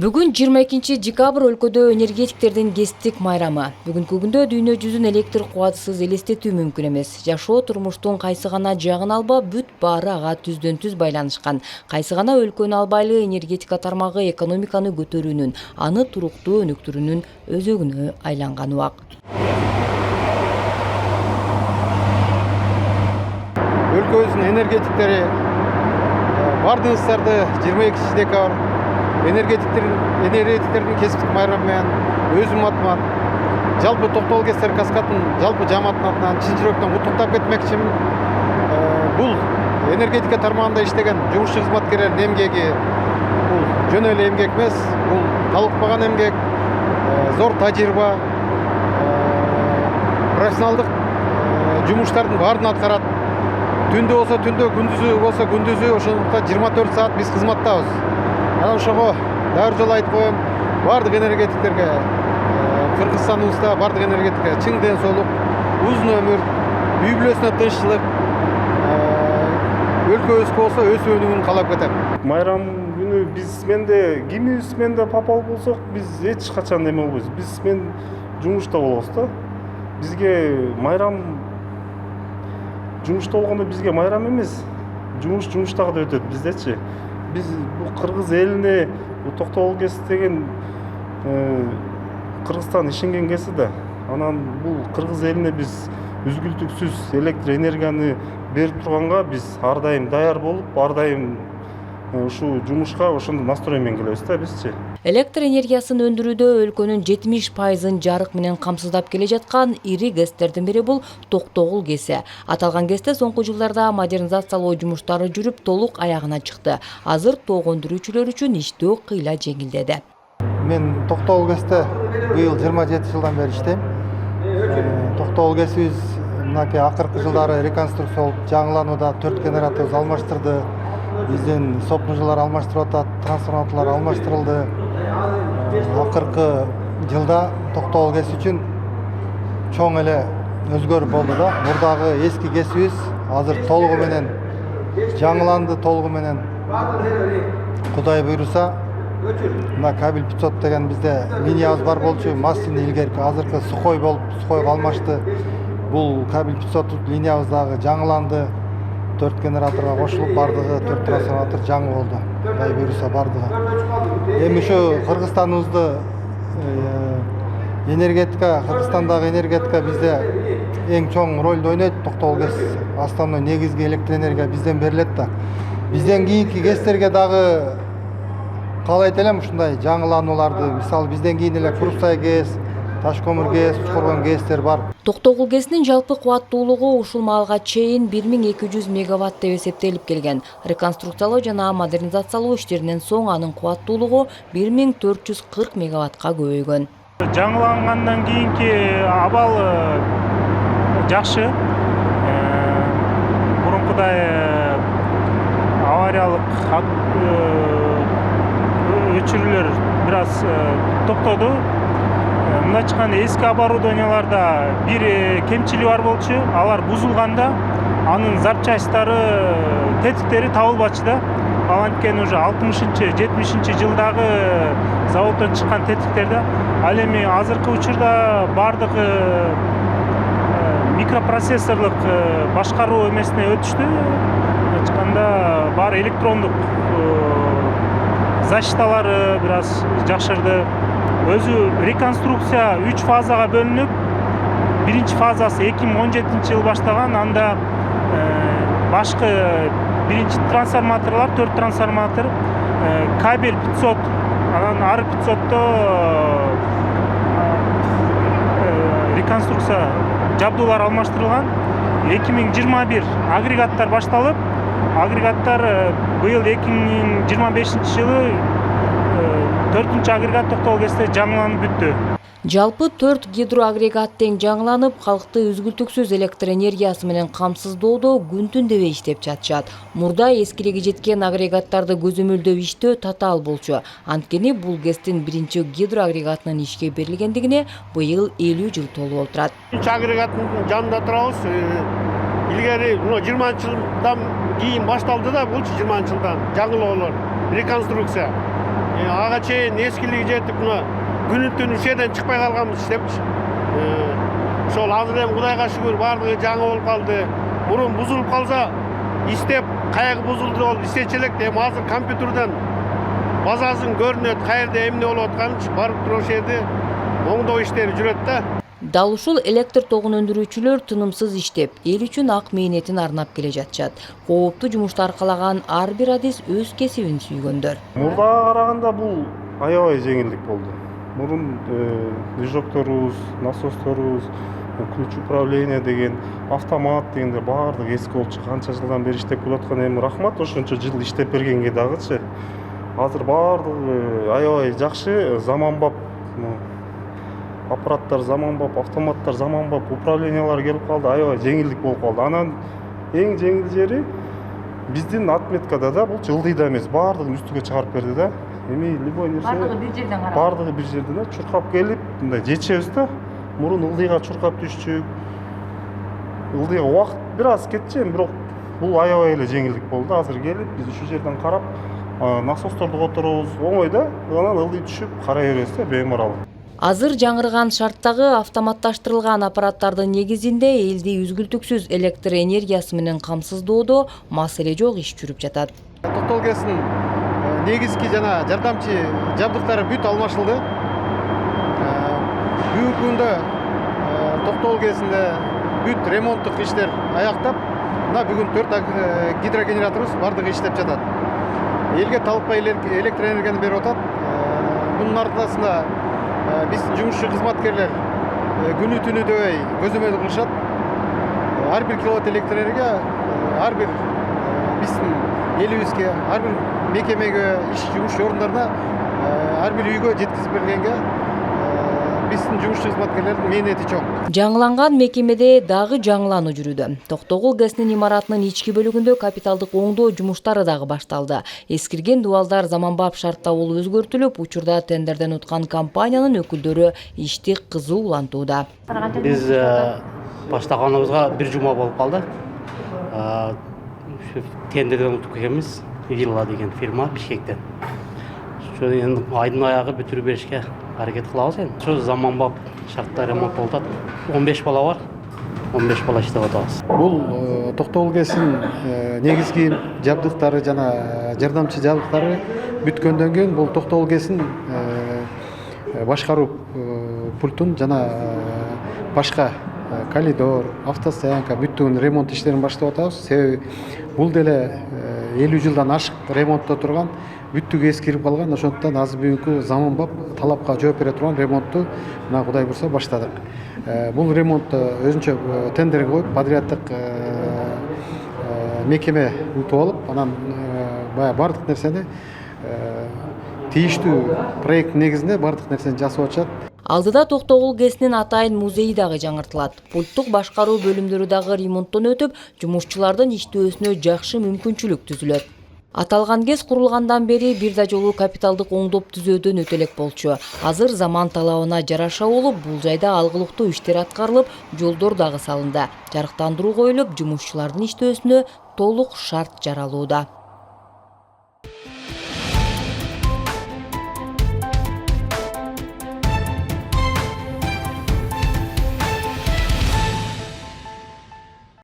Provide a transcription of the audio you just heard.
Бүгүн 22 декабрь өлкөдө энергетиктердин кесиптик майрамы. Бүгүнкү күндө дүйнө жүзүн электр кубатысыз элестетүү мүмкүн эмес. Жашоо турмуштун кайсы гана жагын алба, бүт баары ага түздөн түз байланышкан. Кайсы гана өлкөнү албайлы энергетика тармагы экономиканы көтөрүүнүн, аны туруктуу өнүктүрүүнүн өзөгүнө айланган убак. Өлкөбүздүн энергетиктери бардыгыңыздарды 22 декабрь энергетиктердин кесиптик майрамы менен өзүм атыман жалпы Токтогул КСР Каскаддын жалпы жамааттын атынан чын жүрөктөн куттуктап кетмекчимин. Бул энергетика тармагында иштеген жумушчу кызматкерлердин эмгеги бул жөн эле эмгек эмес, бул талыкпаган эмгек, зор тажрыйба, профессионалдык жумуштардын баарын аткарат. Түндө болсо түндө, күндүзү болсо күндүзү, ошондуктан 24 саат биз кызматтабыз. Анан ошого дагы жолу айтып коем, бардык энергетиктерге, Кыргызстаныбызда бардык энергетикке чың ден соолук, узун өмүр, үй бүлөсүнө тынччылык, өлкөбүзгө болсо өсүп өнүгүүнү каалап кетем. Майрам күнү биз менде кимибиз менде папалык болсок, биз эч качан эме болбойбуз. Биз мен жумушта болобуз да. Бизге майрам жумушта болгондо бизге майрам эмес. Жумуштагы да өтөт биздечи. Биз бул кыргыз элине Токтогул КС деген Кыргызстан ишенген КС да. Анан бул кыргыз элине биз үзгүлтүксүз электр энергияны берип турганга биз ар дайым даяр болуп, ар дайым ушул жумушка ошондой настрой менен келебиз да бизчи. Электр энергиясын өндүрүүдө өлкөнүн 70% жарык менен камсыздап келе жаткан ири КСтердин бири бул Токтогул КС. Аталган КСте соңку жылдарда модернизациялоо жумуштары жүрүп, толук аягына чыкты. Азыр ток өндүрүүчүлөр үчүн иштөө кыйла жеңилдеди. Мен Токтогул КСте быйыл 27 жылдан бери иштейм. Токтогул КСибиз мынакей акыркы жылдары реконструкцияланып, жаңыланууда 4 генераторубуз алмаштырды. Биздин сопнужулар алмаштырып атат, трансформаторлор алмаштырылды. Акыркы жылда Токтогул КС үчүн чоң эле өзгөрүү болду да. Мурдагы эски КСибиз азыр толугу менен жаңыланды, толугу менен Кудай буйруса мына кабель 500 деген бизде линиябыз бар болчу, масляный илгерки, азыркы сухой болуп, сухойго алмашты. Бул кабель 500 линиябыз дагы жаңыланды. 4 генераторга кошулуп, бардыгы 4 трансформатор жаңы болду. Кудай буйруса бардыгы. Эми ушу Кыргызстаныбызды энергетика, Кыргызстандагы энергетика бизде эң чоң ролду ойнойт. Токтогул КС основной негизги электр энергия бизден берилет да. Бизден кийинки КСтерге дагы каалайт элем ушундай жаңыланууларды. Мисалы бизден кийин эле Курсай КС, Ташкөмүр КС, Учкоргон КСтер бар. Токтогул КСнин жалпы кубаттуулугу ушул маалга чейин 1200 мегаватт деп эсептелип келген. Реконструкциялоо жана модернизациялоо иштеринен соң анын кубаттуулугу 1440 мегаваттка көбөйгөн. Жаңылангандан кийинки абал жакшы. Мурункудай авариялык өчүрүүлөр бир аз токтоду. Мына чыккан эски оборудованияларда бир кемчилиги бар болчу. Алар бузулганда анын запчасттары, тетиктери табылбачу да. Ал анткени уже 60-70 жылдагы заводдон чыккан тетиктерде. Ал эми азыркы учурда бардыгы микропроцессорлук башкаруу эмесине өтүштү. Чыкканда бар электрондук защиталары бир аз жакшырды. Өзү реконструкция 3 фазага бөлүнүп, биринчи фазасы 2017 жыл баштаган. Анда башкы биринчи трансформаторлор, 4 трансформатор, кабель 500, анан ар 500то реконструкция жабдуулар алмаштырылган. 2021 агрегаттар башталып, агрегаттар быйыл 2025 жылы 4-чү агрегат Токтогул КСте жаңыланып бүттү. Жалпы 4 гидроагрегат тең жаңыланып, калкты үзгүлтүксүз электр энергиясы менен камсыздоодо күн-түн дебей иштеп жатышат. Мурда эскилиги жеткен агрегаттарды көзөмөлдөп иштөө татаал болчу. Анткени бул КСтин биринчи гидроагрегатынын ишке берилгендигине быйыл 50 жыл толуп отурат. Биринчи агрегаттын жанында турабыз. Илгери 20 жылдан кийин башталды да, бул 20 жылдан жаңылоолор, реконструкция. ага чейин эскилиги жетип мына күнү түнү ишеден чыкпай калганбыз иштепчи. Ошол азыр эми Кудайга шүгүр баардыгы жаңы болуп калды. Мурун бузулуп калса иштеп каягы бузулду болуп иштечү элек. Эми азыр компьютерден базасын көрүнөт, каерде эмне болуп атканын барып туруп ошол жерде оңдоо иштери жүрөт да. Дал ушул электр тогун өндүрүүчүлөр тынымсыз иштеп, эл үчүн ак мээнетин арнап келе жатышат. Кооптуу жумушту аркалаган ар бир адис өз кесибин сүйгөндөр. Мурдага караганда бул аябай жеңилдик болду. Мурун движокторубуз, насосторубуз, ключ управления деген, автомат дегендер баардыгы эски болчу. Канча жылдан бери иштеп келаткан, эми рахмат ошончо жыл иштеп бергенге дагычы. Азыр баардыгы аябай жакшы, заманбап аппараттар заманбап, автоматтар заманбап, управлениялар келип калды, аябай жеңилдик болуп калды. Анан эң жеңил жери биздин отметкада да бул ылдыйда эмес, баардыгын үстүгө чыгарып берди да. Эми любой нерсе баардыгы бир жерден да чуркап келип, мындай жетишебиз да. Мурун ылдыйга чуркап түшчүк. Ылдыйга убакыт бир аз кетчү, бирок бул аябай эле жеңилдик болду. Азыр келип биз ушул жерден карап, насосторду которобуз, оңой да, анан ылдый түшүп карай беребиз да, беймарал. Азыр жаңырган шарттагы автоматташтырылган аппараттардын негизинде элди үзгүлтүксүз электр энергиясы менен камсыздоодо маселе жок иш жүрүп жатат. Токтогул ГЭСтин негизги жана жардамчы жабдыктары бүт алмашылды. Бүгүнкү күндө Токтогул ГЭСинде бүт ремонттук иштер аяктап, мына бүгүн 4 гидрогенераторубуз бардыгы иштеп жатат. Элге талыкпай электр энергияны берип атат. Мунун артасында биздин жумушчу кызматкерлер күнү түнү дебей көзөмөл кылышат. Ар бир киловатт электр энергия ар бир биздин элибизге, ар бир мекемеге, иш жумуш орундарына, ар бир үйгө жеткизип бергенге биздин жумушчу кызматкерлердин мээнети чоң. Жаңыланган мекемеде дагы жаңылануу жүрүүдө. Токтогул ГЭСинин имаратынын ички бөлүгүндө капиталдык оңдоо жумуштары дагы башталды. Эскирген дубалдар заманбап шартта болуп өзгөртүлүп, учурда тендерден уткан компаниянын өкүлдөрү ишти кызуу улантууда. Биз баштаганыбызга бир жума болуп калды. Тендерден утуп келгенбиз, Вилла деген фирма Бишкектен. Ошо эми айдын аягы бүтүрүп беришке аракет кылабыз эми. Ошо заманбап шартта ремонт болуп атат. 15 бала бар. 15 бала иштеп атабыз. Бул Токтогул ГЭСинин негизги жабдыктары жана жардамчы жабдыктары бүткөндөн кийин бул Токтогул ГЭСинин башкаруу пультун жана башка коридор, автостоянка бүттүгүн ремонт иштерин баштап атабыз. Себеби бул деле 50 жылдан ашык ремонтто турган, бүттүгү эскирип калган. Ошондуктан азыр бүгүнкү заманбап талапка жооп бере турган ремонтту мына Кудай бурса баштадык. Бул ремонтту өзүнчө тендерге коюп, подряддык мекеме утуп алып, анан баягы бардык нерсени тийиштүү проект негизинде бардык нерсени жасап атышат. Алдыда Токтогул ГЭСинин атайын музейи дагы жаңыртылат. Пульттук башкаруу бөлүмдөрү дагы ремонттон өтүп, жумушчулардын иштөөсүнө жакшы мүмкүнчүлүк түзүлөт. Аталган ГЭС курулгандан бери бир да жолу капиталдык оңдоп түзөөдөн өтө элек болчу. Азыр заман талабына жараша болуп, бул жайда алгылыктуу иштер аткарылып, жолдор дагы салынды. Жарыктандыруу коюлуп, жумушчулардын иштөөсүнө толук шарт жаралууда.